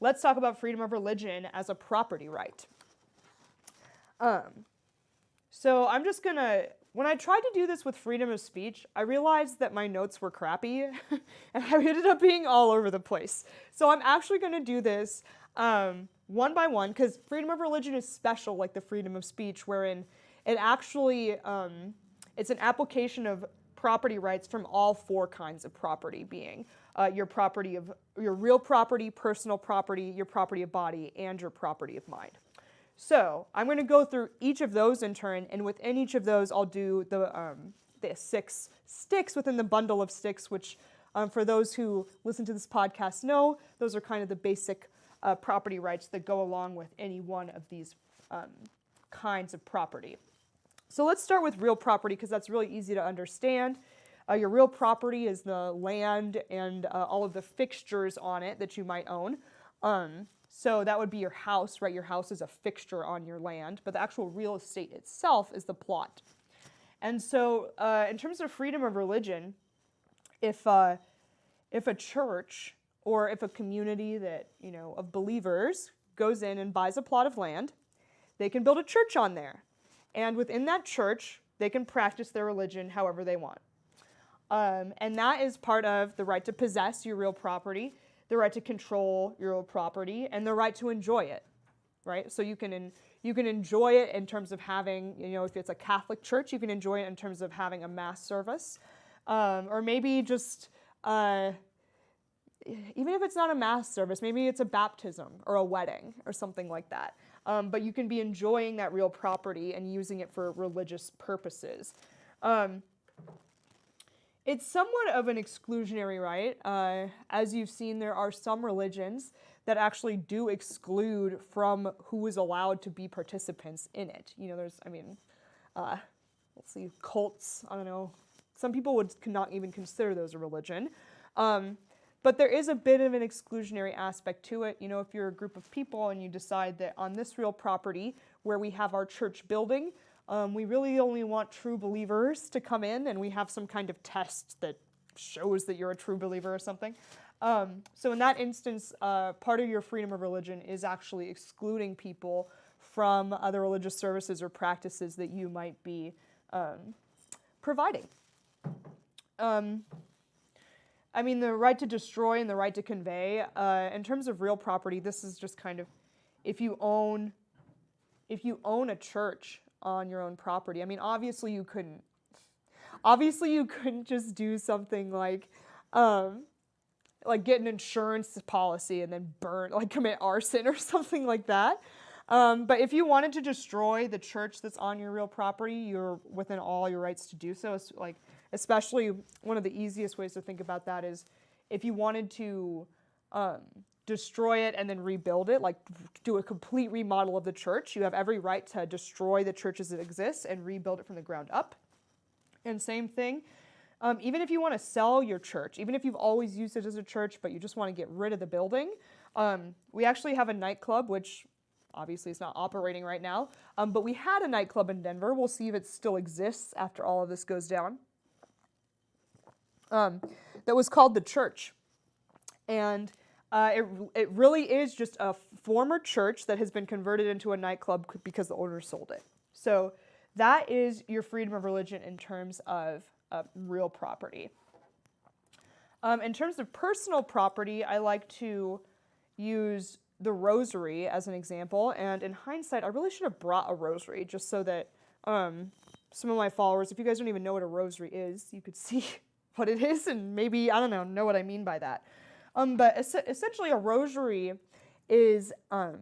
let's talk about freedom of religion as a property right. So I'm just gonna, when I tried to do this with freedom of speech, I realized that my notes were crappy and I ended up being all over the place. So I'm actually gonna do this one by one, because freedom of religion is special, like the freedom of speech, wherein it actually, it's an application of property rights from all four kinds of property, being your real property, personal property, your property of body, and your property of mind. So I'm going to go through each of those in turn, and within each of those, I'll do the 6 sticks within the bundle of sticks, which for those who listen to this podcast know, those are kind of the basic property rights that go along with any one of these kinds of property. So let's start with real property, because that's really easy to understand. Your real property is the land and all of the fixtures on it that you might own. So that would be your house, right? Your house is a fixture on your land, but the actual real estate itself is the plot. And so in terms of freedom of religion, if a church or if a community that, of believers goes in and buys a plot of land, they can build a church on there. And within that church, they can practice their religion however they want. And that is part of the right to possess your real property, the right to control your real property, and the right to enjoy it, right? So you can enjoy it in terms of having, if it's a Catholic church, you can enjoy it in terms of having a mass service, or maybe just, even if it's not a mass service, maybe it's a baptism or a wedding or something like that. But you can be enjoying that real property and using it for religious purposes. It's somewhat of an exclusionary right. As you've seen, there are some religions that actually do exclude from who is allowed to be participants in it. Let's see, cults, I don't know. Some people would not even consider those a religion. But there is a bit of an exclusionary aspect to it. If you're a group of people and you decide that on this real property where we have our church building, we really only want true believers to come in, and we have some kind of test that shows that you're a true believer or something. So in that instance, part of your freedom of religion is actually excluding people from other religious services or practices that you might be providing. The right to destroy and the right to convey, in terms of real property, this is just kind of, if you own a church on your own property, obviously you couldn't just do something like get an insurance policy and then commit arson or something like that. But if you wanted to destroy the church that's on your real property, you're within all your rights to do so. Especially one of the easiest ways to think about that is if you wanted to destroy it and then rebuild it, like do a complete remodel of the church, you have every right to destroy the church as it exists and rebuild it from the ground up. And same thing, even if you want to sell your church, even if you've always used it as a church, but you just want to get rid of the building, we actually have a nightclub, which obviously is not operating right now, but we had a nightclub in Denver. We'll see if it still exists after all of this goes down. That was called The Church. And it really is just a former church that has been converted into a nightclub because the owner sold it. So that is your freedom of religion in terms of real property. In terms of personal property, I like to use the rosary as an example. And in hindsight, I really should have brought a rosary just so that some of my followers, if you guys don't even know what a rosary is, you could see what it is and maybe, know what I mean by that. But essentially a rosary is, I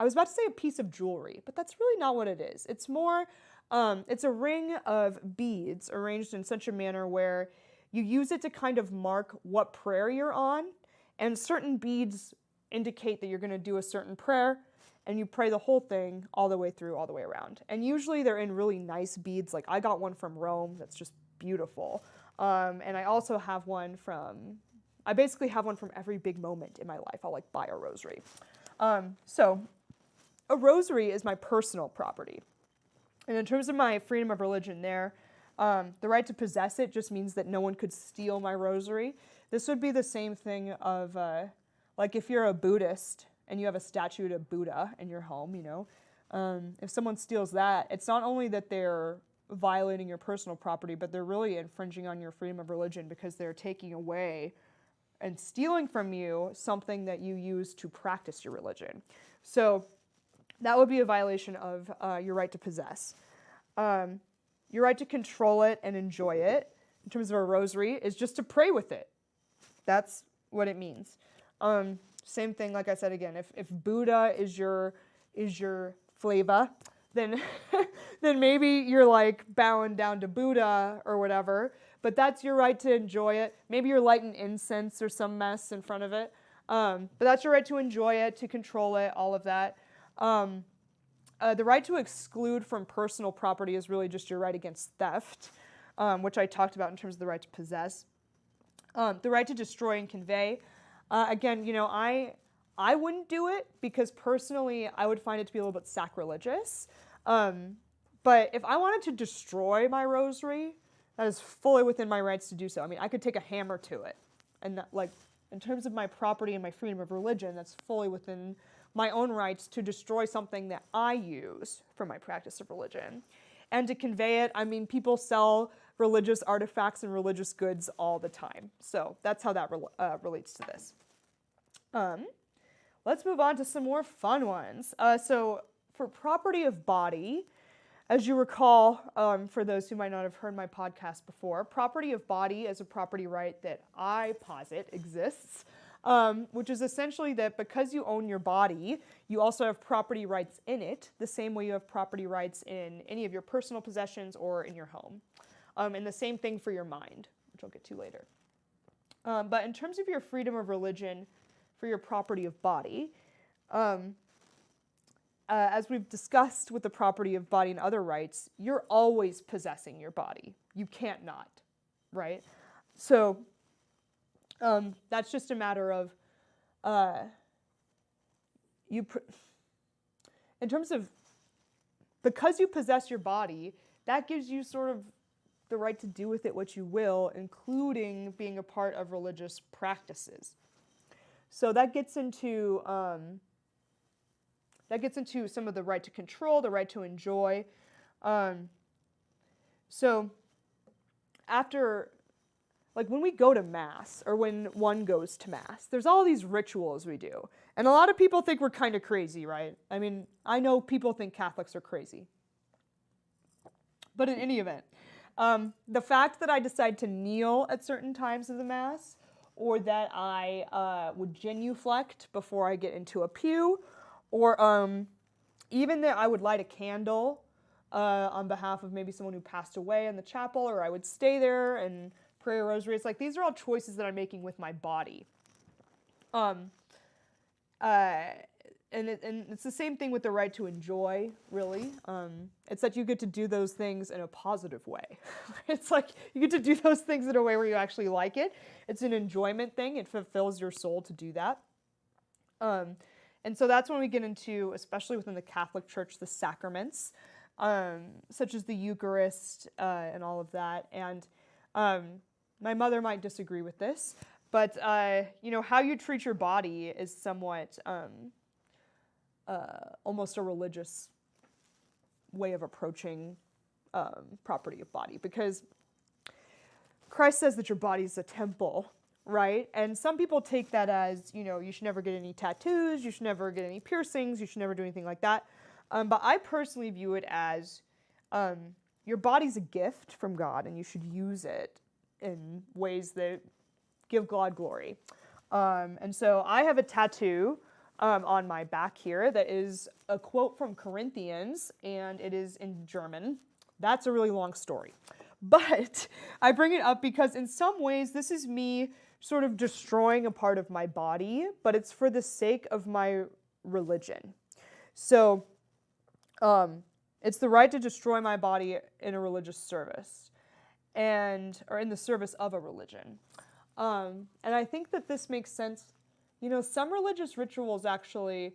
was about to say a piece of jewelry, but that's really not what it is. It's more, it's a ring of beads arranged in such a manner where you use it to kind of mark what prayer you're on, and certain beads indicate that you're going to do a certain prayer, and you pray the whole thing all the way through, all the way around. And usually they're in really nice beads. Like I got one from Rome that's just beautiful. And I also have one I basically have one from every big moment in my life. I'll buy a rosary. So a rosary is my personal property. And in terms of my freedom of religion there, the right to possess it just means that no one could steal my rosary. This would be the same thing of Like if you're a Buddhist and you have a statue of Buddha in your home, if someone steals that, it's not only that they're violating your personal property, but they're really infringing on your freedom of religion because they're taking away and stealing from you something that you use to practice your religion. So that would be a violation of your right to possess. Your right to control it and enjoy it, in terms of a rosary, is just to pray with it. That's what it means. Same thing, like I said again, if Buddha is your flavor, then then maybe you're like bowing down to Buddha or whatever, but that's your right to enjoy it. Maybe you're lighting incense or some mess in front of it, but that's your right to enjoy it, to control it, all of that. The right to exclude from personal property is really just your right against theft, which I talked about in terms of the right to possess. The right to destroy and convey. Again, I wouldn't do it because personally I would find it to be a little bit sacrilegious. But if I wanted to destroy my rosary, that is fully within my rights to do so. I mean, I could take a hammer to it. And in terms of my property and my freedom of religion, that's fully within my own rights to destroy something that I use for my practice of religion. And to convey it, I mean, people sell religious artifacts and religious goods all the time. So that's how that relates to this. Let's move on to some more fun ones. So for property of body, as you recall, for those who might not have heard my podcast before, property of body is a property right that I posit exists, which is essentially that because you own your body, you also have property rights in it, the same way you have property rights in any of your personal possessions or in your home. And the same thing for your mind, which I'll get to later. But in terms of your freedom of religion for your property of body, as we've discussed with the property of body and other rights, you're always possessing your body. You can't not, right? So that's just a matter of in terms of, because you possess your body, that gives you sort of the right to do with it what you will, including being a part of religious practices. So that gets into some of the right to control, the right to enjoy. So after, like when we go to Mass, or when one goes to Mass, there's all these rituals we do. And a lot of people think we're kind of crazy, right? I mean, I know people think Catholics are crazy. But in any event, the fact that I decide to kneel at certain times of the Mass, or that I would genuflect before I get into a pew, or even that I would light a candle on behalf of maybe someone who passed away in the chapel, or I would stay there and pray a rosary. It's like these are all choices that I'm making with my body. And it's the same thing with the right to enjoy, really. It's that you get to do those things in a positive way. It's like you get to do those things in a way where you actually like it. It's an enjoyment thing. It fulfills your soul to do that. And so that's when we get into, especially within the Catholic Church, the sacraments, such as the Eucharist and all of that. And my mother might disagree with this, but how you treat your body is somewhat almost a religious way of approaching property of body, because Christ says that your body is a temple, right? And some people take that as, you should never get any tattoos, you should never get any piercings, you should never do anything like that. But I personally view it as your body's a gift from God, and you should use it in ways that give God glory. And so I have a tattoo on my back here that is a quote from Corinthians, and it is in German. That's a really long story. But I bring it up because in some ways this is me sort of destroying a part of my body, but it's for the sake of my religion. So it's the right to destroy my body in a religious service, or in the service of a religion. And I think that this makes sense. Some religious rituals actually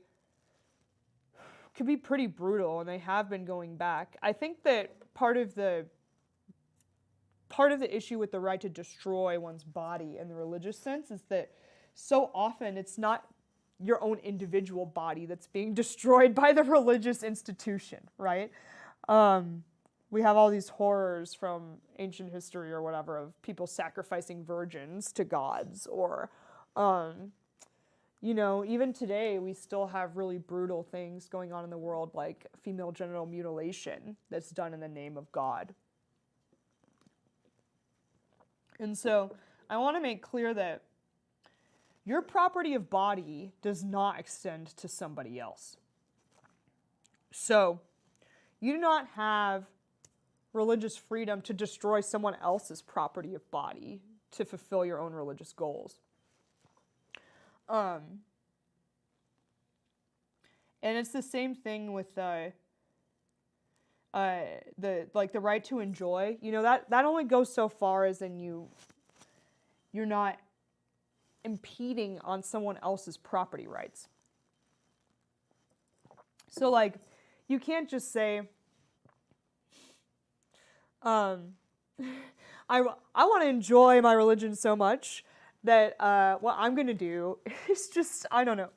can be pretty brutal, and they have been going back. I think that part of the issue with the right to destroy one's body in the religious sense is that so often it's not your own individual body that's being destroyed by the religious institution, right? We have all these horrors from ancient history or whatever of people sacrificing virgins to gods, or, even today we still have really brutal things going on in the world, like female genital mutilation that's done in the name of God. And so I want to make clear that your property of body does not extend to somebody else. So you do not have religious freedom to destroy someone else's property of body to fulfill your own religious goals. And it's the same thing with the right to enjoy. That only goes so far as in you're not impeding on someone else's property rights. So you can't just say, I want to enjoy my religion so much that what I'm going to do is just, I don't know,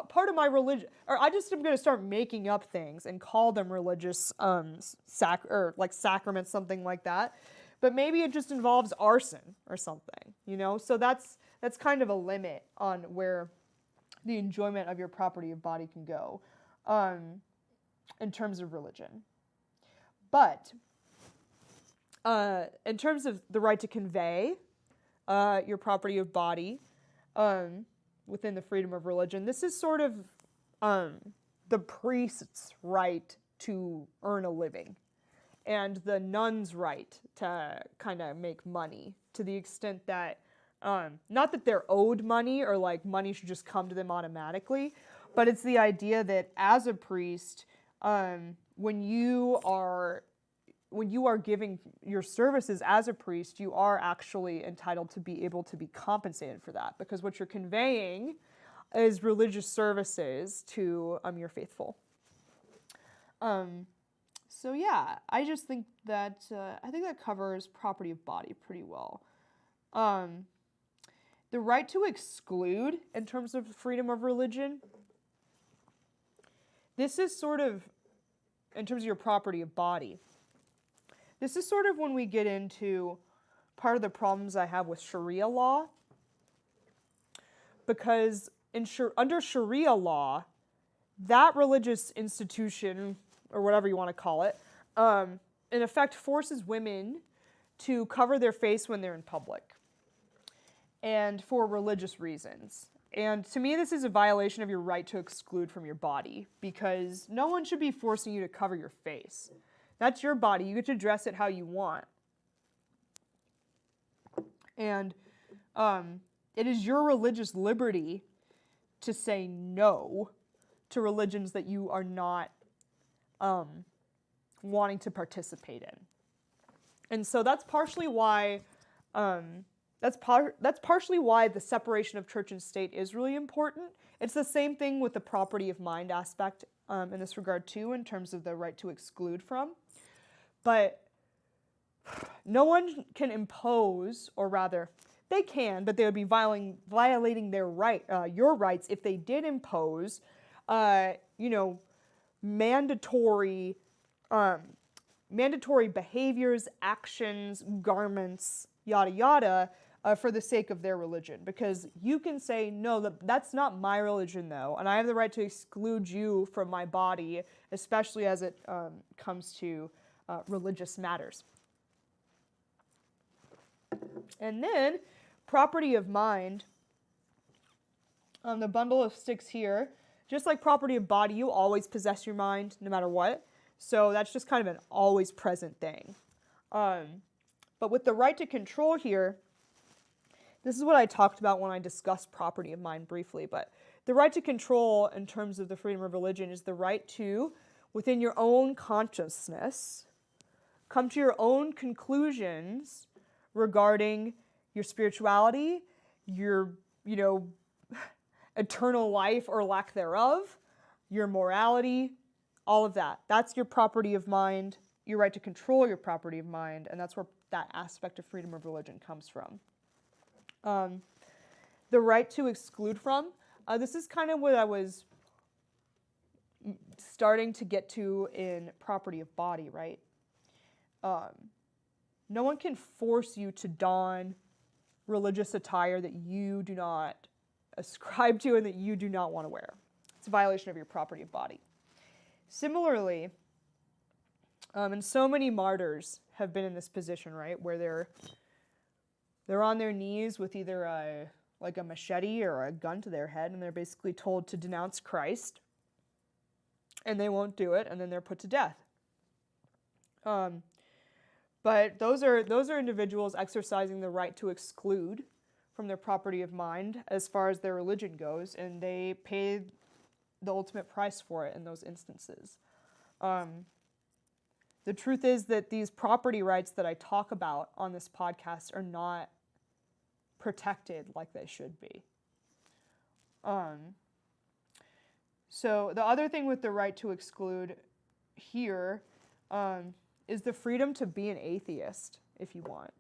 part of my religion, or I just am going to start making up things and call them religious sacraments, something like that. But maybe it just involves arson or something, So that's kind of a limit on where the enjoyment of your property of body can go in terms of religion. But in terms of the right to convey your property of body within the freedom of religion, this is sort of the priest's right to earn a living and the nun's right to kind of make money, to the extent that, not that they're owed money or money should just come to them automatically, but it's the idea that as a priest, when you are giving your services as a priest, you are actually entitled to be able to be compensated for that, because what you're conveying is religious services to your faithful. So yeah, I just think that that covers property of body pretty well. The right to exclude in terms of freedom of religion, this is sort of, in terms of your property of body, this is sort of when we get into part of the problems I have with Sharia law. Because under Sharia law, that religious institution, or whatever you want to call it, in effect forces women to cover their face when they're in public, and for religious reasons. And to me, this is a violation of your right to exclude from your body, because no one should be forcing you to cover your face. That's your body. You get to dress it how you want. And it is your religious liberty to say no to religions that you are not wanting to participate in. And so that's partially why that's partially why the separation of church and state is really important. It's the same thing with the property of mind aspect in this regard too, in terms of the right to exclude from. But no one can impose, or rather, they can, but they would be violating their your rights if they did impose, mandatory behaviors, actions, garments, yada yada, for the sake of their religion. Because you can say, no, that's not my religion though, and I have the right to exclude you from my body, especially as it comes to religious matters. And then, property of mind, the bundle of sticks here, just like property of body, you always possess your mind no matter what. So that's just kind of an always present thing. But with the right to control here, this is what I talked about when I discussed property of mind briefly, but the right to control in terms of the freedom of religion is the right to, within your own consciousness, come to your own conclusions regarding your spirituality, your, eternal life or lack thereof, your morality, all of that. That's your property of mind, your right to control your property of mind, and that's where that aspect of freedom of religion comes from. the right to exclude from. This is kind of what I was starting to get to in property of body, right? No one can force you to don religious attire that you do not ascribe to and that you do not want to wear. It's a violation of your property of body. Similarly, and so many martyrs have been in this position, right, where they're on their knees with either a machete or a gun to their head, and they're basically told to denounce Christ, and they won't do it, and then they're put to death. But those are individuals exercising the right to exclude from their property of mind as far as their religion goes, and they paid the ultimate price for it in those instances. The truth is that these property rights that I talk about on this podcast are not protected like they should be. So the other thing with the right to exclude here is the freedom to be an atheist if you want.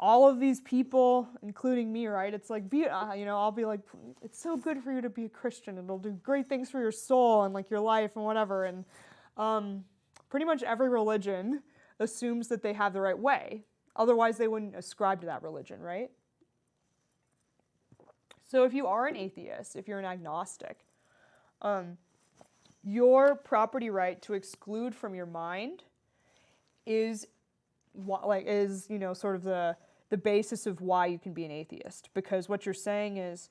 All of these people, including me, right? It's like, I'll be like, it's so good for you to be a Christian. It'll do great things for your soul and like your life and whatever. And pretty much every religion assumes that they have the right way. Otherwise, they wouldn't ascribe to that religion, right? So if you are an atheist, if you're an agnostic, your property right to exclude from your mind is sort of the basis of why you can be an atheist. Because what you're saying is,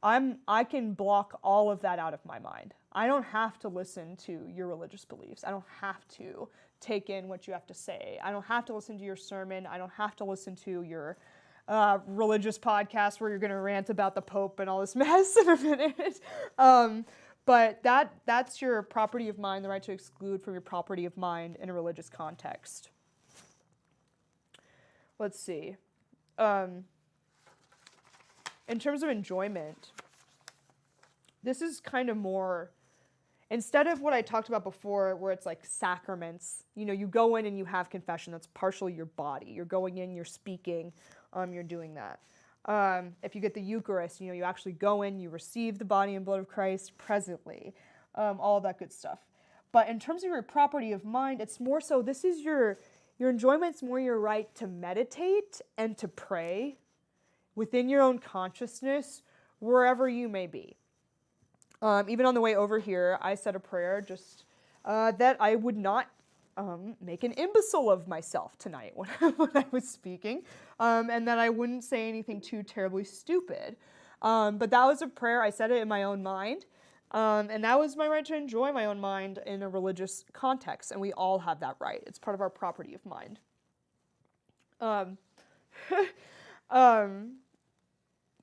I can block all of that out of my mind. I don't have to listen to your religious beliefs. I don't have to take in what you have to say. I don't have to listen to your sermon. I don't have to listen to your religious podcast where you're going to rant about the Pope and all this mess in a minute. But that's your property of mind, the right to exclude from your property of mind in a religious context. Let's see. In terms of enjoyment, this is kind of more, instead of what I talked about before, where it's like sacraments, you go in and you have confession. That's partially your body. You're going in, you're speaking, you're doing that. If you get the Eucharist, you actually go in, you receive the body and blood of Christ presently, all of that good stuff. But in terms of your property of mind, it's more so, this is your enjoyment's more your right to meditate and to pray within your own consciousness, wherever you may be. Even on the way over here, I said a prayer just that I would not make an imbecile of myself tonight when I was speaking, and that I wouldn't say anything too terribly stupid. But that was a prayer. I said it in my own mind, and that was my right to enjoy my own mind in a religious context, and we all have that right. It's part of our property of mind.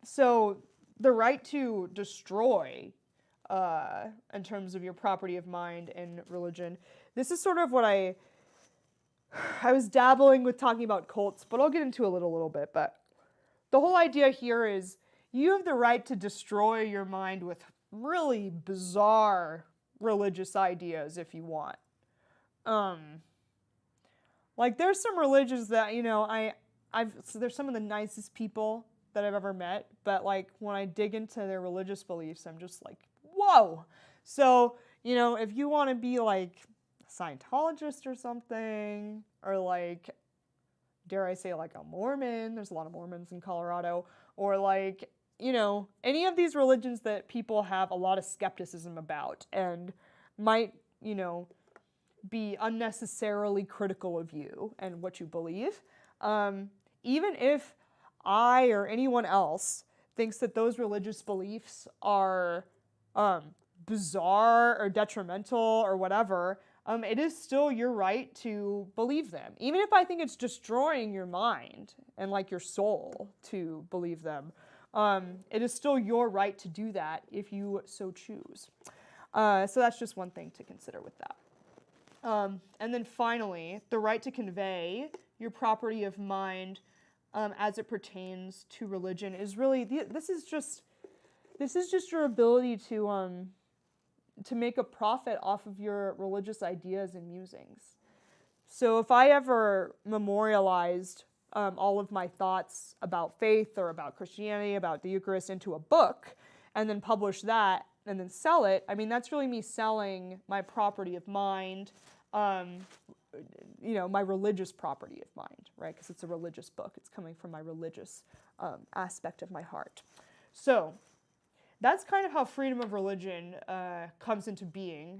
So the right to destroy, in terms of your property of mind and religion, this is sort of what I was dabbling with talking about cults, but I'll get into a little bit. But the whole idea here is you have the right to destroy your mind with really bizarre religious ideas if you want. Like there's some religions that, there's some of the nicest people that I've ever met, but like when I dig into their religious beliefs, I'm just like, whoa. So, if you want to be like a Scientologist or something, or like, dare I say like a Mormon, there's a lot of Mormons in Colorado, or like, any of these religions that people have a lot of skepticism about and might, be unnecessarily critical of you and what you believe, even if I or anyone else thinks that those religious beliefs are bizarre or detrimental or whatever, it is still your right to believe them. Even if I think it's destroying your mind and like your soul to believe them, it is still your right to do that if you so choose. So that's just one thing to consider with that. And then finally, the right to convey your property of mind as it pertains to religion is really, this is just your ability to make a profit off of your religious ideas and musings. So if I ever memorialized all of my thoughts about faith or about Christianity, about the Eucharist into a book, and then publish that and then sell it, I mean, that's really me selling my property of mind, my religious property of mind, right? Because it's a religious book. It's coming from my religious aspect of my heart. So that's kind of how freedom of religion comes into being